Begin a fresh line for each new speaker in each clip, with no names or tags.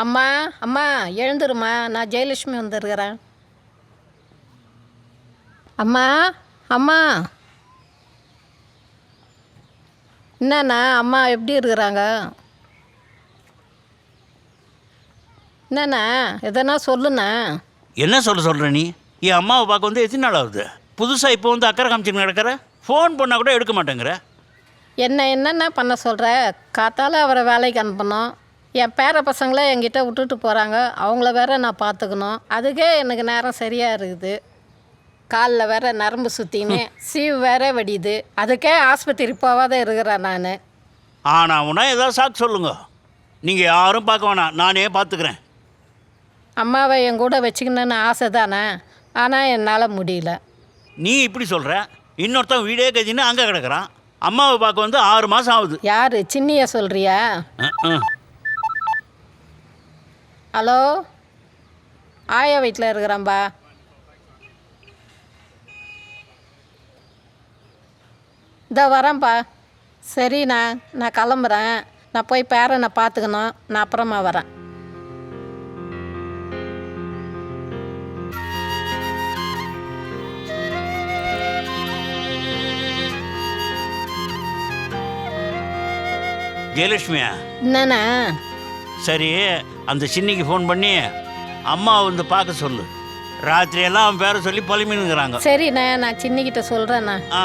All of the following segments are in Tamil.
அம்மா அம்மா எழுந்துருமா, நான் ஜெயலட்சுமி வந்துருக்கிறேன். அம்மா அம்மா என்னண்ணா அம்மா எப்படி இருக்கிறாங்க? என்னண்ணா எதனா சொல்லுண்ணா.
என்ன சொல்கிற நீ? என் அம்மாவை பார்க்க வந்து எத்தனை நாள் ஆகுது? புதுசாக இப்போ வந்து அக்கறை காமிச்சின்னு கிடக்கிற. ஃபோன் பண்ணால் கூட எடுக்க மாட்டேங்கிற.
என்னென்ன பண்ண சொல்கிற? காத்தால் அவரை வேலைக்கு அனுப்பணும். என் பேர பசங்கள என்கிட்ட விட்டுட்டு போகிறாங்க. அவங்கள வேற நான் பார்த்துக்கணும். அதுக்கே எனக்கு நேரம் சரியாக இருக்குது. காலில் வேற நரம்பு சுற்றின்னு சீவு வேற வடியுது. அதுக்கே ஆஸ்பத்திரி போகாத இருக்கிறேன் நான்.
ஆனால் உனா ஏதாவது சாக்கு சொல்லுங்க. நீங்கள் யாரும் பார்க்க வேணாம், நானே பார்த்துக்கிறேன்.
அம்மாவை என் கூட வச்சுக்கணுன்னு ஆசை தானே, ஆனால் என்னால் முடியல.
நீ இப்படி சொல்கிற, இன்னொருத்தன் வீடே கட்டின்னு அங்கே கிடக்குறான். அம்மாவை பார்க்க வந்து 6 மாதம் ஆகுது.
யார் சின்னிய சொல்கிறியா? ஹலோ, ஆயா வீட்டில் இருக்கிறான்பா. இதோ வரேன்ப்பா. சரிண்ணா, நான் கிளம்புறேன். நான் போய் பேரனை பார்த்துக்கணும். நான் அப்புறமா வரேன்.
ஜெயலட்சுமியா?
என்னண்ணா?
சரி, அந்த சின்னிக்கு ஃபோன் பண்ணி அம்மாவை வந்து பார்க்க சொல்லு. ராத்திரியெல்லாம் அவன் பேரை சொல்லி பழமினுங்கிறாங்க.
சரிண்ணா, நான் சின்னிக்கிட்ட சொல்கிறேண்ணா.
ஆ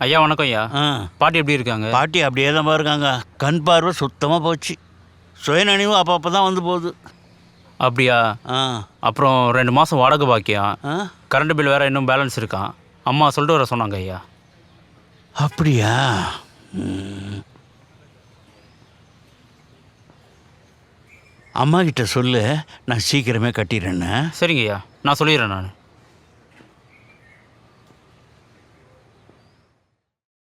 ஐயா வணக்கம் ஐயா.
ஆ
பாட்டி எப்படி இருக்காங்க?
பாட்டி அப்படியே தான் இருக்காங்க. கண் பார்வை சுத்தமாக போச்சு. சுயநினைவு அப்பப்போ தான் வந்து போகுது.
அப்படியா?
ஆ
அப்புறம் 2 மாதம் வாடகை பாக்கியம்,
ஆ
கரண்ட் பில் வேறு இன்னும் பேலன்ஸ் இருக்கான். அம்மா சொல்லிட்டு வர சொன்னாங்க ஐயா.
அப்படியா? அம்மா கிட்ட சொல்லு, நான் சீக்கிரமே கட்டிடுறேன்னு.
சரிங்க ஐயா, நான் சொல்லிடுறேன் நான்.